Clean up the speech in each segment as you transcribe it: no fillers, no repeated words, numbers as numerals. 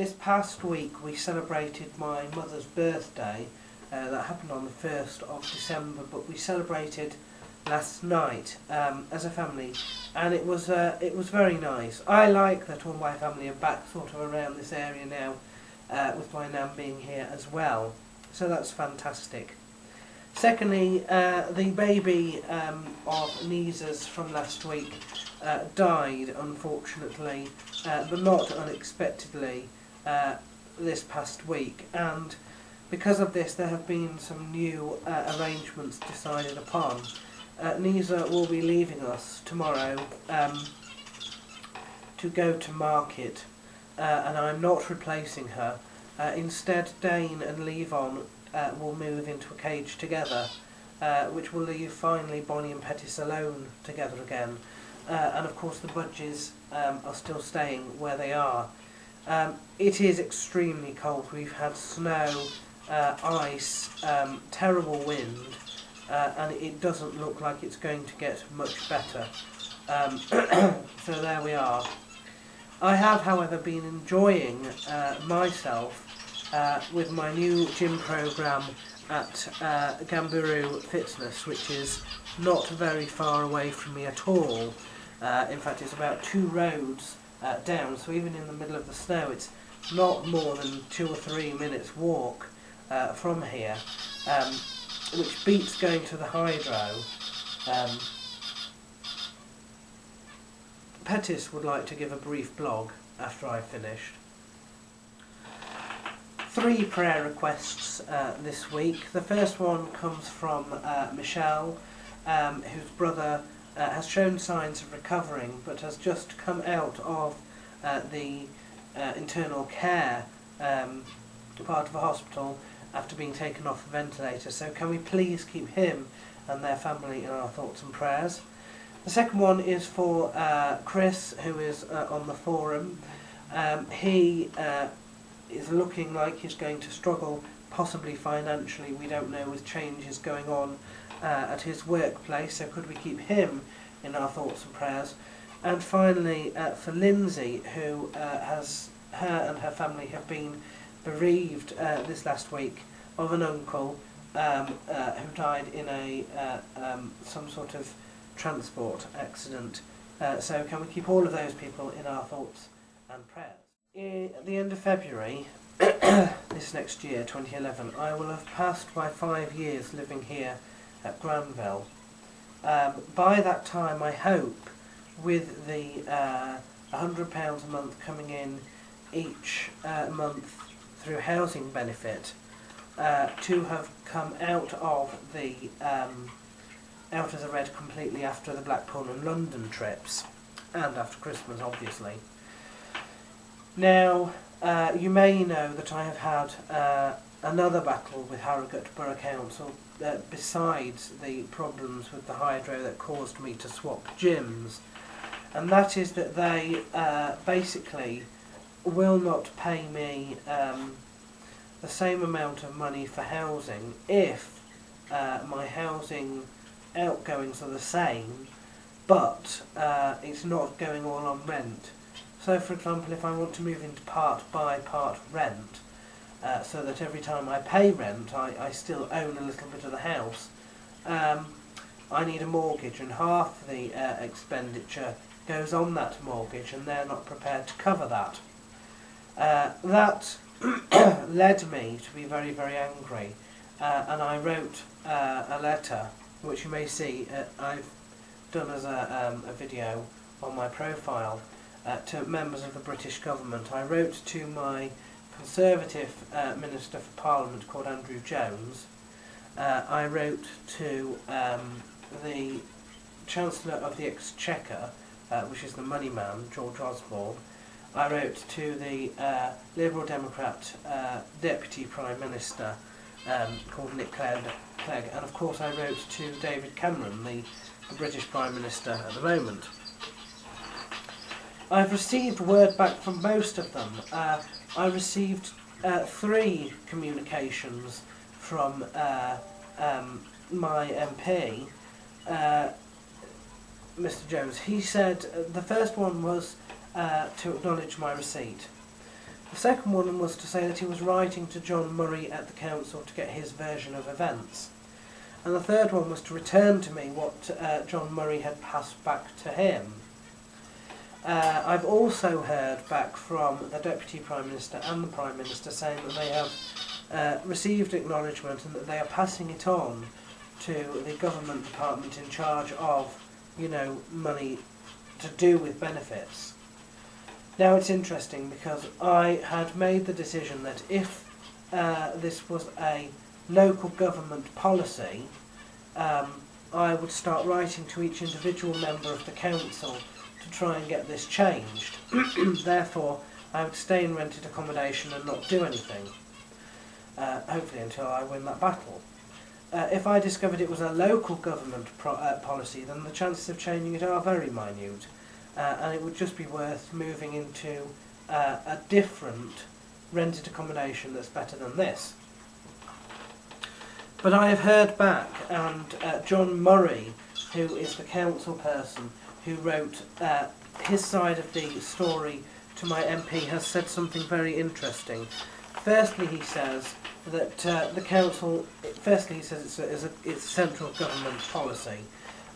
This past week we celebrated my mother's birthday. That happened on the 1st of December, but we celebrated last night as a family, and it was very nice. I like that all my family are back sort of around this area now, with my nan being here as well, so that's fantastic. Secondly, the baby of Nisa's from last week died, unfortunately, but not unexpectedly, this past week, and because of this there have been some new arrangements decided upon. Nisa will be leaving us tomorrow to go to market, and I'm not replacing her. Instead, Dane and Levon will move into a cage together, which will leave finally Bonnie and Pettis alone together again. And of course the Budgies are still staying where they are. It is extremely cold. We've had snow, ice, terrible wind, and it doesn't look like it's going to get much better. So there we are. I have, however, been enjoying myself with my new gym programme at Gamburu Fitness, which is not very far away from me at all. In fact, it's about 2 roads down, so even in the middle of the snow it's not more than 2 or 3 minutes walk from here, which beats going to the hydro. Pettis would like to give a brief blog after I've finished. 3 prayer requests this week. The first one comes from Michelle, whose brother has shown signs of recovering but has just come out of the internal care part of a hospital after being taken off a ventilator. So can we please keep him and their family in our thoughts and prayers. The second one is for Chris, who is on the forum. He is looking like he's going to struggle, possibly financially, we don't know, with changes going on at his workplace, so could we keep him in our thoughts and prayers. And finally, for Lindsay, who her and her family have been bereaved this last week of an uncle who died in a some sort of transport accident. So can we keep all of those people in our thoughts and prayers. At the end of February this next year, 2011, I will have passed my 5 years living here at Granville. By that time, I hope, with the £100 a month coming in each month through housing benefit, to have come out of the red completely after the Blackpool and London trips, and after Christmas, obviously. Now, you may know that I have had another battle with Harrogate Borough Council, besides the problems with the hydro that caused me to swap gyms, and that is that they basically will not pay me the same amount of money for housing if my housing outgoings are the same, but it's not going all on rent. So for example, if I want to move into part by part rent, so that every time I pay rent I still own a little bit of the house, I need a mortgage, and half the expenditure goes on that mortgage, and they're not prepared to cover that. That led me to be very, very angry, and I wrote a letter, which you may see I've done as a video on my profile, to members of the British government. I wrote to my Conservative Minister for Parliament called Andrew Jones. I wrote to the Chancellor of the Exchequer, which is the money man, George Osborne. I wrote to the Liberal Democrat Deputy Prime Minister called Nick Clegg, and of course I wrote to David Cameron, the British Prime Minister at the moment. I've received word back from most of them. I received 3 communications from my MP, Mr. Jones. He said the first one was to acknowledge my receipt. The second one was to say that he was writing to John Murray at the council to get his version of events. And the third one was to return to me what John Murray had passed back to him. I've also heard back from the Deputy Prime Minister and the Prime Minister saying that they have received acknowledgement and that they are passing it on to the government department in charge of, money to do with benefits. Now it's interesting because I had made the decision that if this was a local government policy, I would start writing to each individual member of the council to try and get this changed. Therefore, I would stay in rented accommodation and not do anything, hopefully until I win that battle. If I discovered it was a local government policy, then the chances of changing it are very minute, and it would just be worth moving into a different rented accommodation that's better than this. But I have heard back, and John Murray, who is the council person who wrote his side of the story to my MP, has said something very interesting. Firstly, he says that the council, he says it's central government policy,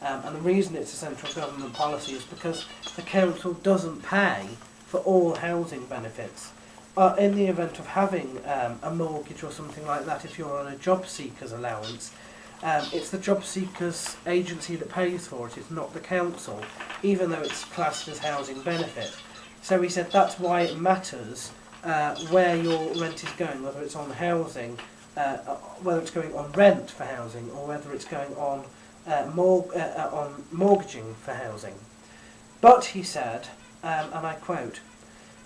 and the reason it's a central government policy is because the council doesn't pay for all housing benefits. In the event of having a mortgage or something like that, if you're on a job seekers allowance, it's the job seekers agency that pays for it, it's not the council, even though it's classed as housing benefit. So he said that's why it matters where your rent is going, whether it's on housing, whether it's going on rent for housing, or whether it's going on mortgaging for housing. But he said, and I quote,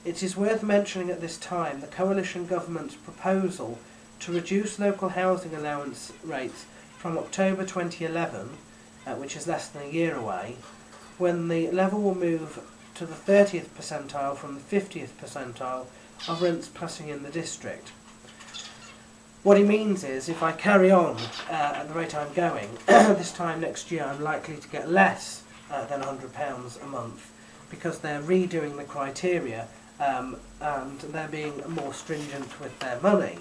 "It is worth mentioning at this time the coalition government's proposal to reduce local housing allowance rates from October 2011, which is less than a year away, when the level will move to the 30th percentile from the 50th percentile of rents passing in the district." What he means is, if I carry on at the rate I'm going, this time next year I'm likely to get less than £100 a month, because they're redoing the criteria and they're being more stringent with their money.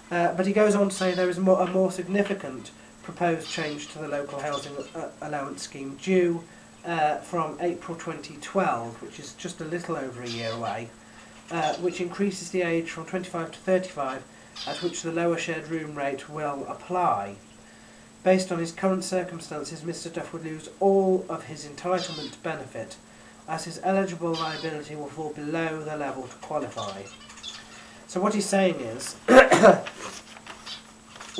But he goes on to say there is a more significant proposed change to the local housing allowance scheme due from April 2012, which is just a little over a year away, which increases the age from 25 to 35 at which the lower shared room rate will apply. Based on his current circumstances, Mr Duff would lose all of his entitlement benefit, as his eligible liability will fall below the level to qualify. So what he's saying is,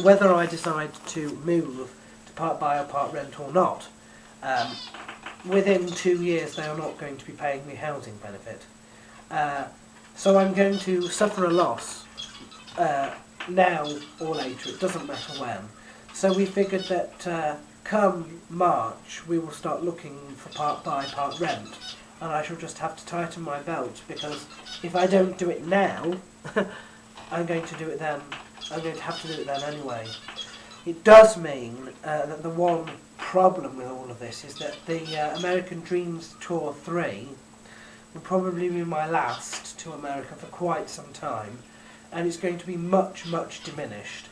whether I decide to move to part buy or part rent or not, within 2 years they are not going to be paying me housing benefit. So I'm going to suffer a loss now or later, it doesn't matter when. So we figured that come March we will start looking for part buy, part rent, and I shall just have to tighten my belt, because if I don't do it now, I'm going to do it then. I'm going to have to do it then anyway. It does mean that the one problem with all of this is that the American Dreams Tour 3 will probably be my last to America for quite some time, and it's going to be much, much diminished.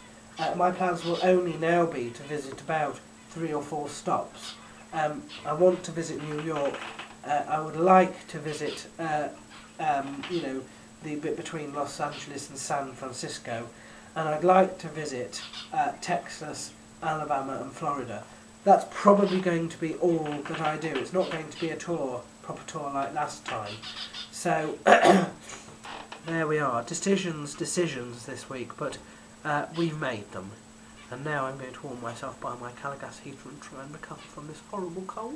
My plans will only now be to visit about 3 or 4 stops. I want to visit New York. I would like to visit, the bit between Los Angeles and San Francisco, and I'd like to visit Texas, Alabama and Florida. That's probably going to be all that I do. It's not going to be a proper tour like last time. So there we are. Decisions this week, but we've made them. And now I'm going to warm myself by my Calagas heater and try and recover from this horrible cold.